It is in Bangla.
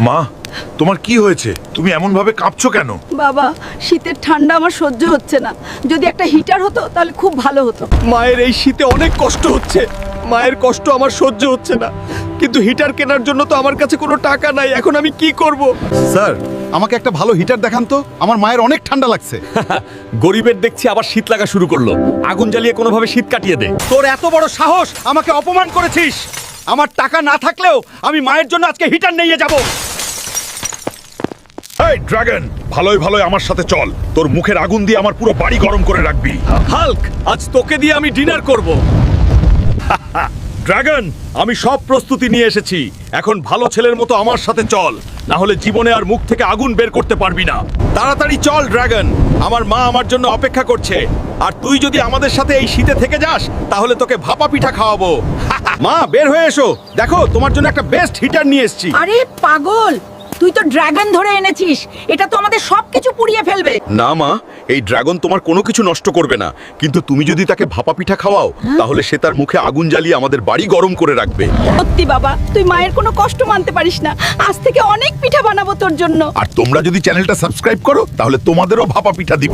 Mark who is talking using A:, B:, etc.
A: মা, তোমার কি হয়েছে? তুমি এমন ভাবে কাঁপছো কেন?
B: বাবা, শীতের ঠান্ডা আমার সহ্য হচ্ছে না। যদি একটা হিটার হতো তাহলে খুব ভালো হতো।
C: মায়ের এই শীতে অনেক কষ্ট হচ্ছে। মায়ের কষ্ট আমার সহ্য হচ্ছে না, কিন্তু হিটার কেনার জন্য তো আমার কাছে কোনো টাকা নাই। এখন আমি কি করব?
D: স্যার, আমাকে একটা ভালো হিটার দেখান তো। আমার মায়ের অনেক ঠান্ডা লাগছে।
C: গরিবের দেখছি আবার শীত লাগা শুরু করলো। আগুন জ্বালিয়ে কোনোভাবে শীত কাটিয়ে দে।
D: তোর এত বড় সাহস, আমাকে অপমান করেছিস। আমার টাকা না থাকলেও আমি মায়ের জন্য আজকে হিটার নিয়ে যাব।
A: এই ড্রাগন, ভালোই ভালোই আমার সাথে চল। তোর মুখের আগুন দিয়ে আমার পুরো বাড়ি গরম করে রাখবি।
C: হাল্ক, আজ তোকে দিয়ে আমি ডিনার করব।
A: ড্রাগন, আমি সব প্রস্তুতি নিয়ে এসেছি। এখন ভালো ছেলের মতো আমার সাথে চল, না হলে জীবনে আর মুখ থেকে আগুন বের করতে পারবি না।
D: তাড়াতাড়ি চল ড্রাগন, আমার মা আমার জন্য অপেক্ষা করছে। আর তুই যদি আমাদের সাথে এই শীতে থেকে যাস তাহলে তোকে ভাপা পিঠা খাওয়াবো। মা, বের হয়ে এসো, দেখো তোমার জন্য একটা বেস্ট হিটার নিয়ে এসেছি।
B: আরে পাগল, তুই তো ড্রাগন ধরে এনেছিস। এটা তো আমাদের সবকিছু পুড়িয়ে ফেলবে।
D: না মা, এই ড্রাগন তোমার কোনো কিছু নষ্ট করবে না, কিন্তু তুমি যদি তাকে ভাপা পিঠা খাওয়াও তাহলে সে তার মুখে আগুন জ্বালিয়ে আমাদের বাড়ি গরম করে রাখবে।
B: সত্যি বাবা, তুই মায়ের কোনো কষ্ট মানতে পারিস না। আজ থেকে অনেক পিঠা বানাবো তোর জন্য।
A: আর তোমরা যদি চ্যানেলটা সাবস্ক্রাইব করো তাহলে তোমাদেরও ভাপা পিঠা দিব।